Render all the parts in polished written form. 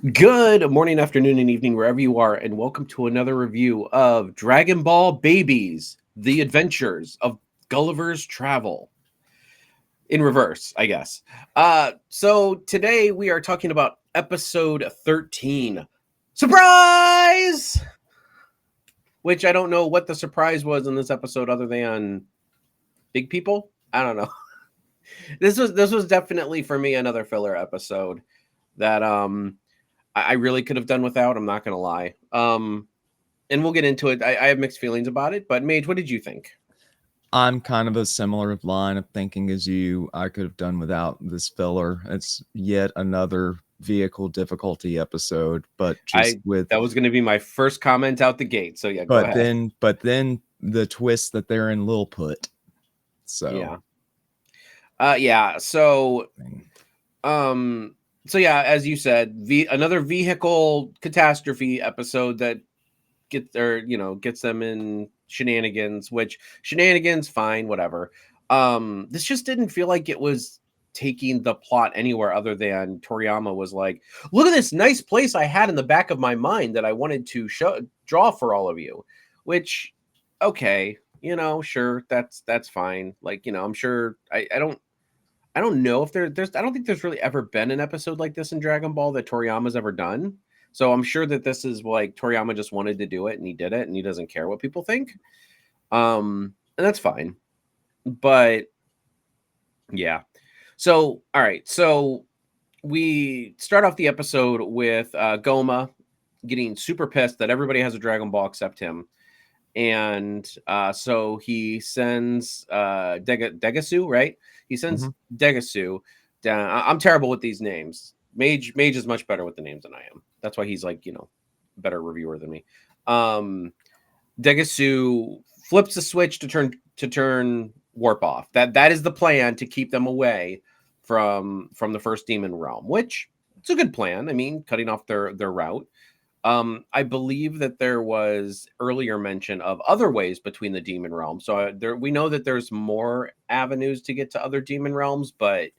Good morning, afternoon, and evening, wherever you are, and welcome to another review of Dragon Ball Babies, The Adventures of Gulliver's Travel. In reverse, I guess. So today we are talking about episode 13. Surprise! Which I don't know what the surprise was in this episode other than big people. I don't know. This was definitely for me another filler episode that I really could have done without. I'm not gonna lie. And we'll get into it. I have mixed feelings about it, but Mage, what did you think? I'm kind of a similar line of thinking as you. I could have done without this filler. It's yet another vehicle difficulty episode, but just I with That was going to be my first comment out the gate. So yeah, go ahead. but then the twist that they're in Lilliput. So Yeah. Yeah. Um, so yeah, as you said, another vehicle catastrophe episode that gets them in shenanigans, which shenanigans, fine, whatever. This just didn't feel like it was taking the plot anywhere other than Toriyama was like, look at this nice place I had in the back of my mind that I wanted to draw for all of you, which okay, sure, that's fine. Like, I'm sure I don't know if there's I don't think there's really ever been an episode like this in Dragon Ball that Toriyama's ever done. So I'm sure that this is like Toriyama just wanted to do it and he did it and he doesn't care what people think. And that's fine. But yeah. So all right. So we start off the episode with Goma getting super pissed that everybody has a Dragon Ball except him. And so he sends Degasu, right? He sends mhm. Degasu down. I'm terrible with these names. Mage is much better with the names than I am. That's why he's like, better reviewer than me. Degasu flips the switch to turn warp off. That is the plan to keep them away from the first demon realm, which it's a good plan. I mean, cutting off their route. I believe that there was earlier mention of other ways between the demon realms. So we know that there's more avenues to get to other demon realms, but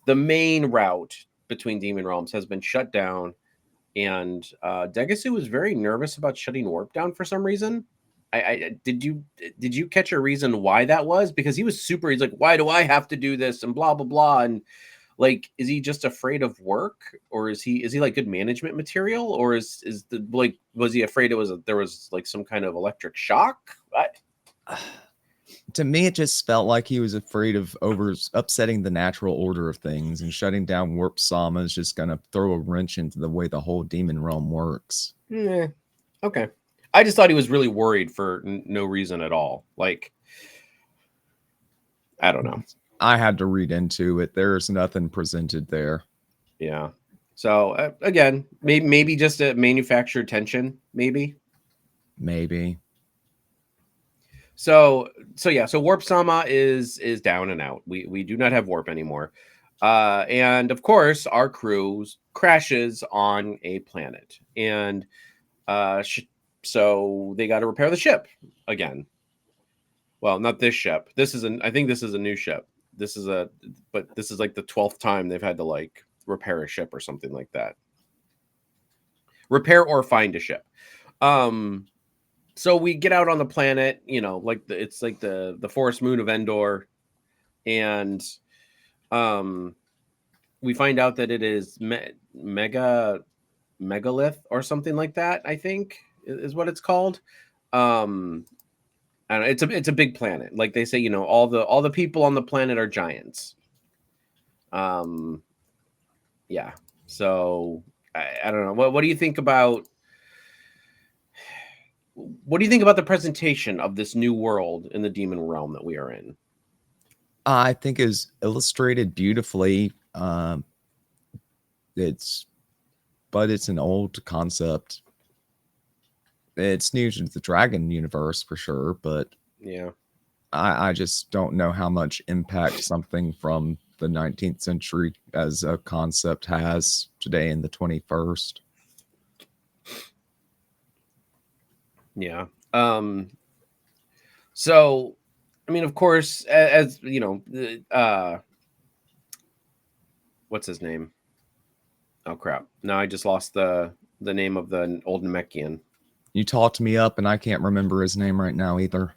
the main route between demon realms has been shut down. And Degasu was very nervous about shutting warp down for some reason. Did you catch a reason why that was? Because he was super. He's like, why do I have to do this and blah blah blah and like, is he just afraid of work, or is he like good management material, or is the like was he afraid there was like some kind of electric shock? To me, it just felt like he was afraid of upsetting the natural order of things, and shutting down Warp Sama is just gonna throw a wrench into the way the whole demon realm works. Yeah, okay. I just thought he was really worried for no reason at all. Like, I don't know. I had to read into it. There's nothing presented there. Yeah. So again, maybe just a manufactured tension, maybe. Maybe. So Warp Sama is down and out. We do not have warp anymore. And of course, our crew crashes on a planet, and so they got to repair the ship again. Well, not this ship. I think this is a new ship. But this is like the 12th time they've had to like repair a ship or something like that. Repair or find a ship. So we get out on the planet, like it's like the forest moon of Endor, and we find out that it is megalith or something like that. I think is what it's called. Um, I don't know, it's a big planet. Like they say, all the people on the planet are giants. Um, yeah. So I don't know. What do you think about? What do you think about the presentation of this new world in the demon realm that we are in? I think is illustrated beautifully. It's but it's an old concept. It's new to the Dragon universe for sure, but Yeah. I just don't know how much impact something from the 19th century as a concept has today in the 21st. Yeah. So, I mean, of course, as what's his name? Oh crap! No, I just lost the name of the old Namekian. You talked me up, and I can't remember his name right now either.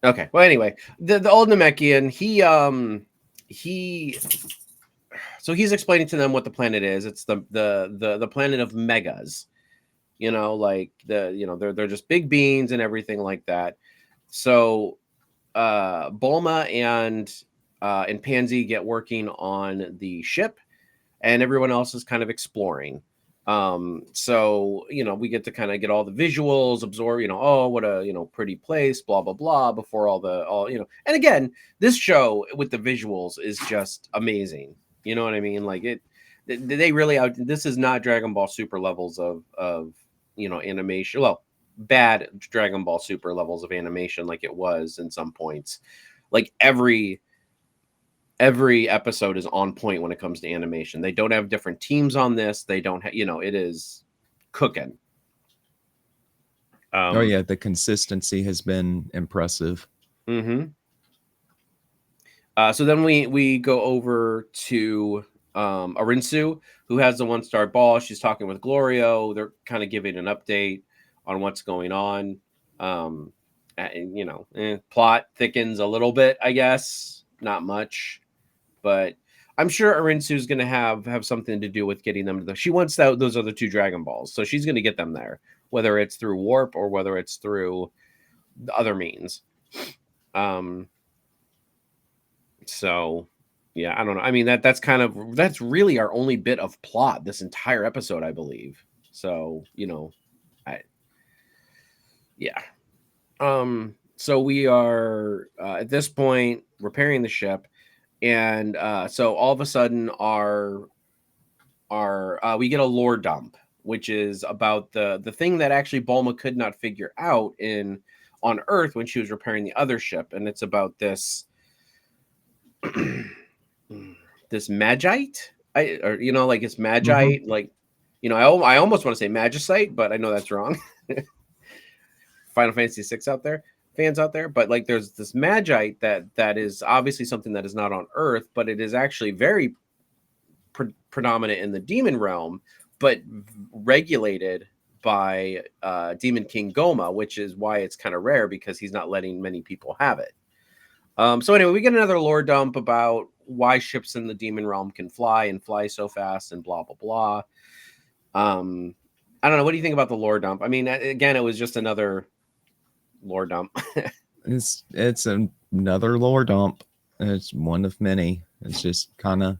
Okay. Well, anyway, the old Namekian, he so he's explaining to them what the planet is. It's the planet of megas. Like they're just big beans and everything like that. So Bulma and Pansy get working on the ship, and everyone else is kind of exploring. So we get to kind of get all the visuals, absorb, oh, what a pretty place, blah blah blah, before all and again, this show with the visuals is just amazing. You know what I mean? Like they really out. This is not Dragon Ball Super levels of animation. Well, bad Dragon Ball Super levels of animation, like it was in some points. Like every episode is on point when it comes to animation. They don't have different teams on this. They don't have, it is cooking. Oh yeah, the consistency has been impressive. Mm-hmm. So then we go over to Arinsu, who has the 1-star ball. She's talking with Glorio. They're kind of giving an update on what's going on. And plot thickens a little bit, I guess. Not much, but I'm sure Arinsu's going to have something to do with getting them to she wants those other 2 Dragon Balls, so she's going to get them there, whether it's through warp or whether it's through the other means. So yeah, I don't know. I mean, that's really our only bit of plot this entire episode, I believe. So, yeah. So we are at this point repairing the ship, and so all of a sudden we get a lore dump, which is about the thing that actually Bulma could not figure out on Earth when she was repairing the other ship, and it's about this this magite, like it's magite, like I almost want to say magicite, but I know that's wrong. Final Fantasy VI fans out there, but like there's this magite that is obviously something that is not on Earth, but it is actually very predominant in the demon realm, but regulated by Demon King Goma, which is why it's kind of rare, because he's not letting many people have it. So anyway, we get another lore dump about why ships in the demon realm can fly so fast and blah blah blah. I don't know. What do you think about the lore dump? I mean, again, it was just another lore dump. It's another lore dump. It's one of many. It's just kind of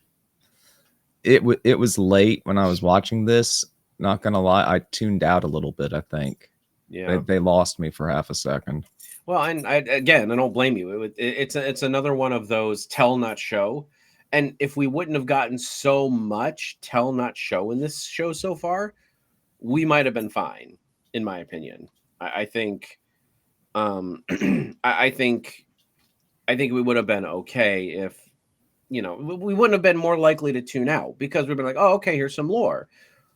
it was late when I was watching this. Not gonna lie, I tuned out a little bit. I think they lost me for half a second. Well, and I don't blame you. It's another one of those tell not show. And if we wouldn't have gotten so much tell not show in this show so far, we might have been fine, in my opinion. I think I think we would have been okay if we wouldn't have been more likely to tune out, because we've been like, oh, okay, here's some lore.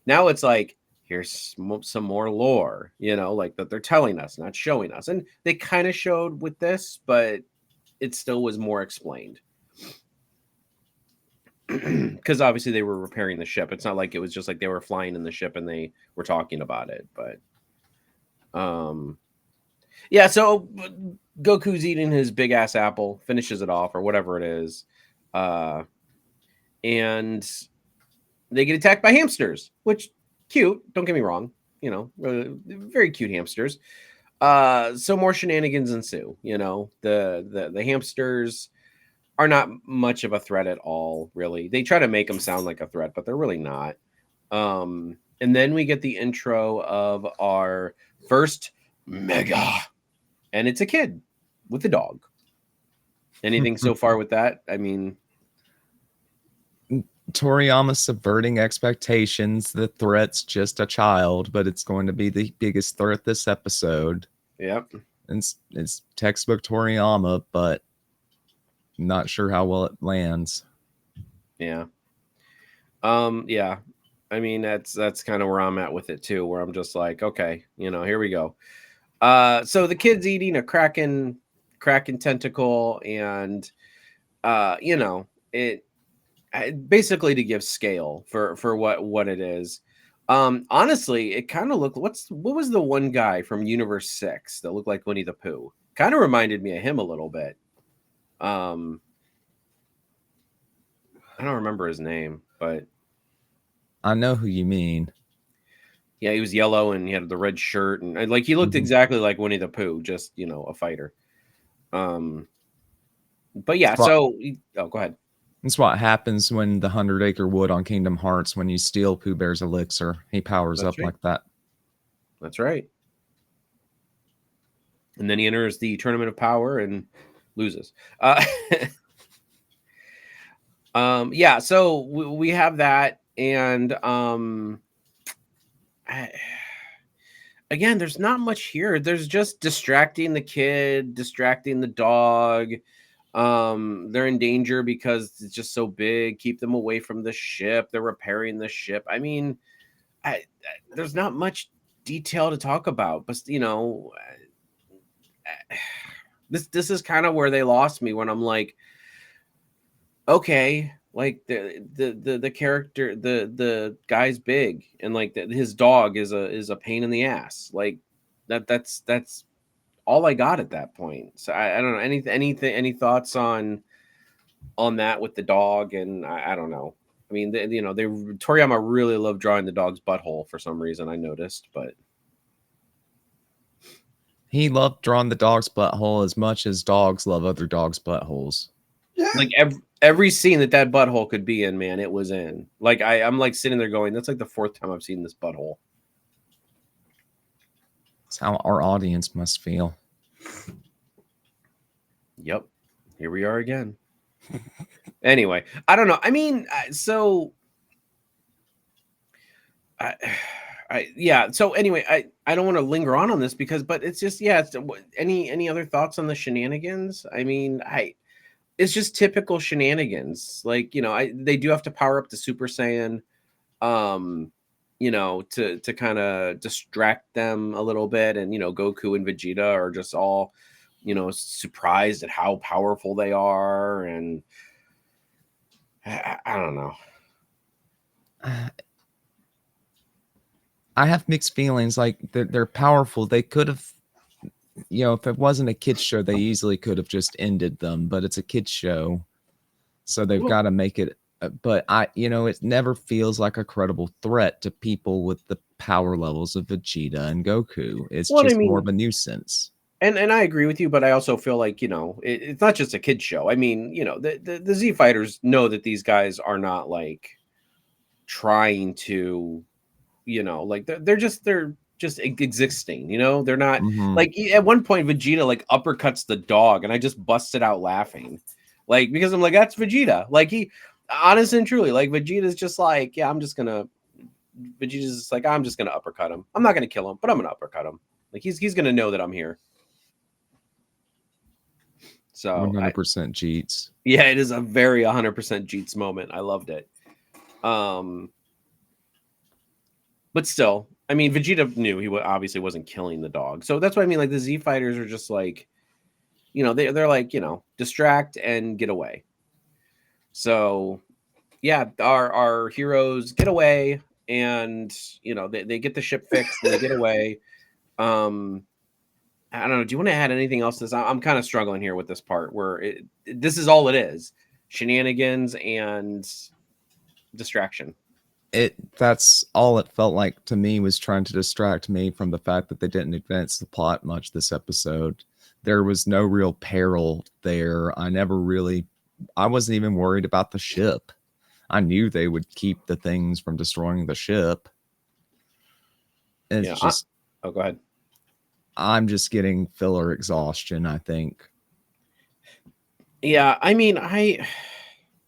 Now it's like, here's some more lore, like that they're telling us, not showing us. And they kind of showed with this, but it still was more explained. Because obviously they were repairing the ship. It's not like it was just like they were flying in the ship and they were talking about it. But yeah, so Goku's eating his big ass apple, finishes it off or whatever it is. And they get attacked by hamsters, which cute, don't get me wrong, very cute hamsters. So more shenanigans ensue. The hamsters are not much of a threat at all, really. They try to make them sound like a threat, but they're really not. And then we get the intro of our first mega, and it's a kid with a dog. Anything so far with that? I mean, Toriyama subverting expectations. The threat's just a child, but it's going to be the biggest threat this episode. Yep. It's textbook Toriyama, but not sure how well it lands. Yeah. Yeah. I mean, that's kind of where I'm at with it too, where I'm just like, okay, here we go. So the kid's eating a kraken tentacle, and it basically to give scale for what it is. Honestly, it kind of looked. What was the one guy from Universe 6 that looked like Winnie the Pooh? Kind of reminded me of him a little bit. I don't remember his name, but I know who you mean. yeah, he was yellow and he had the red shirt and like he looked exactly like Winnie the Pooh, just a fighter. But yeah, so go ahead. That's what happens when the 100-acre wood on Kingdom Hearts, when you steal Pooh Bear's elixir, he powers up like that. That's right. And then he enters the Tournament of Power and loses. Yeah, so we have that, and again, there's not much here. There's just distracting the kid, distracting the dog. They're in danger because it's just so big. Keep them away from the ship. They're repairing the ship. I mean, there's not much detail to talk about, but this is kind of where they lost me, when I'm like, okay, like the character, the guy's big, and like his dog is a pain in the ass. Like that's all I got at that point. So I don't know, any thoughts on that with the dog? And I don't know. I mean, Toriyama really loved drawing the dog's butthole for some reason, I noticed, but he loved drawing the dog's butthole as much as dogs love other dogs' buttholes. Yeah. Like every scene that butthole could be in, man, it was in. Like I'm like sitting there going, that's like the 4th time I've seen this butthole. That's how our audience must feel. Yep. Here we are again. Anyway, I don't know. I mean, so yeah. So anyway, I don't want to linger on this but it's just, yeah. It's, any other thoughts on the shenanigans? I mean, it's just typical shenanigans. Like, they do have to power up the Super Saiyan, to kind of distract them a little bit. And, Goku and Vegeta are just all, surprised at how powerful they are. And I don't know. I have mixed feelings. Like, they're powerful. They could have, if it wasn't a kid's show, they easily could have just ended them, but it's a kid's show. So they've got to make it. But it never feels like a credible threat to people with the power levels of Vegeta and Goku. It's more of a nuisance. And I agree with you, but I also feel like, it's not just a kid's show. I mean, the Z Fighters know that these guys are not like trying to, like they're just existing, they're not like, at one point Vegeta like uppercuts the dog and I just busted out laughing, like, because I'm like, that's Vegeta. Like, he, honest and truly, like, Vegeta's just like, yeah, Vegeta's just like, I'm just gonna uppercut him. I'm not gonna kill him, but I'm gonna uppercut him. Like, he's gonna know that I'm here. So 100% Jeets. Yeah, it is a very 100% Jeets moment. I loved it. But still, I mean, Vegeta knew he obviously wasn't killing the dog. So that's what I mean. Like, the Z Fighters are just like, they're like, distract and get away. So yeah, our heroes get away, and they get the ship fixed and they get away. I don't know. Do you want to add anything else to this? I'm kind of struggling here with this part where this is all it is: shenanigans and distraction. That's all it felt like to me, was trying to distract me from the fact that they didn't advance the plot much this episode. There was no real peril there. I wasn't even worried about the ship. I knew they would keep the things from destroying the ship. It's just... Oh, go ahead. I'm just getting filler exhaustion, I think. Yeah, I mean,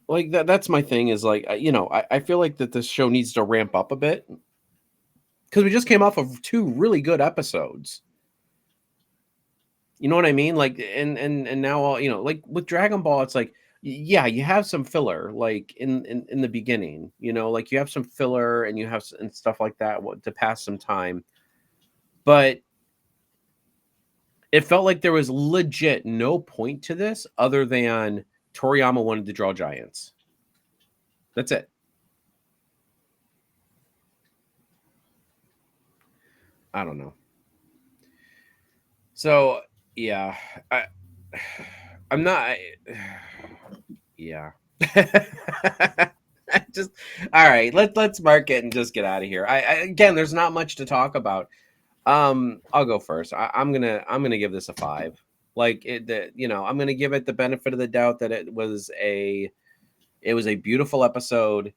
like that's my thing, is like, I feel like that this show needs to ramp up a bit, because we just came off of 2 really good episodes. You know what I mean? Like, and now, like with Dragon Ball, it's like, yeah, you have some filler, like in the beginning, like you have some filler and you have and stuff like that to pass some time, but it felt like there was legit no point to this other than Toriyama wanted to draw giants. That's it. I don't know. So yeah, I'm not. Yeah. Just all right. Let's mark it and just get out of here. Again, there's not much to talk about. I'll go first. I'm gonna give this a 5. Like I'm gonna give it the benefit of the doubt that it was a beautiful episode.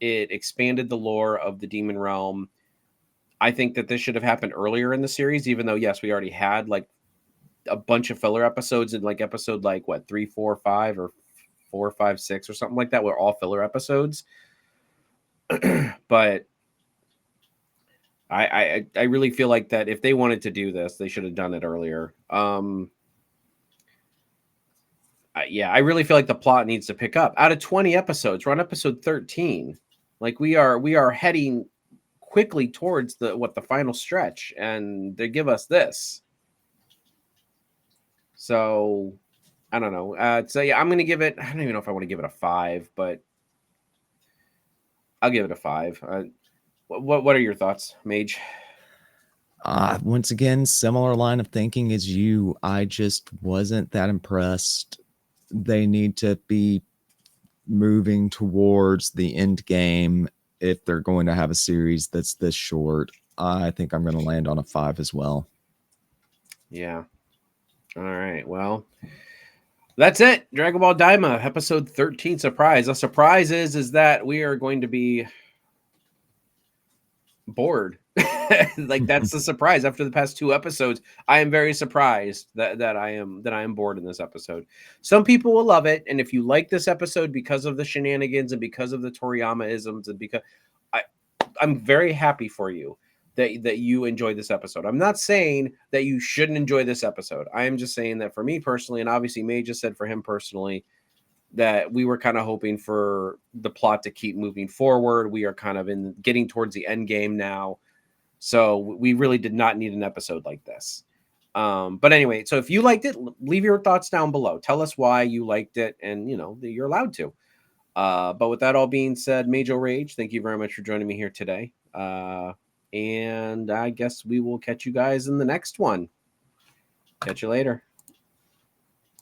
It expanded the lore of the demon realm. I think that this should have happened earlier in the series, even though yes, we already had like a bunch of filler episodes in like episode like what 3, 4, 5, or 4, 5, 6 or something like that. Were all filler episodes, but I really feel like that if they wanted to do this, they should have done it earlier. Yeah, I really feel like the plot needs to pick up. Out of 20 episodes, we're on episode 13. Like we are heading quickly towards the final stretch, and they give us this. So I don't know. So yeah, I'm gonna give it. I don't even know if I want to give it a 5, but I'll give it a 5. What are your thoughts, Mage? Once again, similar line of thinking as you. I just wasn't that impressed. They need to be moving towards the end game if they're going to have a series that's this short. I think I'm going to land on a 5 as well. Yeah. All right. Well, that's it. Dragon Ball Daima, episode 13, Surprise. The surprise is that we are going to be bored. Like that's the surprise. After the past 2 episodes, I am very surprised that I am bored in this episode. Some people will love it, and if you like this episode because of the shenanigans and because of the Toriyama isms and because I'm very happy for you that you enjoyed this episode. I'm not saying that you shouldn't enjoy this episode. I am just saying that for me personally, and obviously May just said for him personally, that we were kind of hoping for the plot to keep moving forward. We are kind of getting towards the end game now. So we really did not need an episode like this. But anyway, so if you liked it, leave your thoughts down below. Tell us why you liked it, and you're allowed to. But with that all being said, Major Rage, thank you very much for joining me here today. And I guess we will catch you guys in the next one. Catch you later.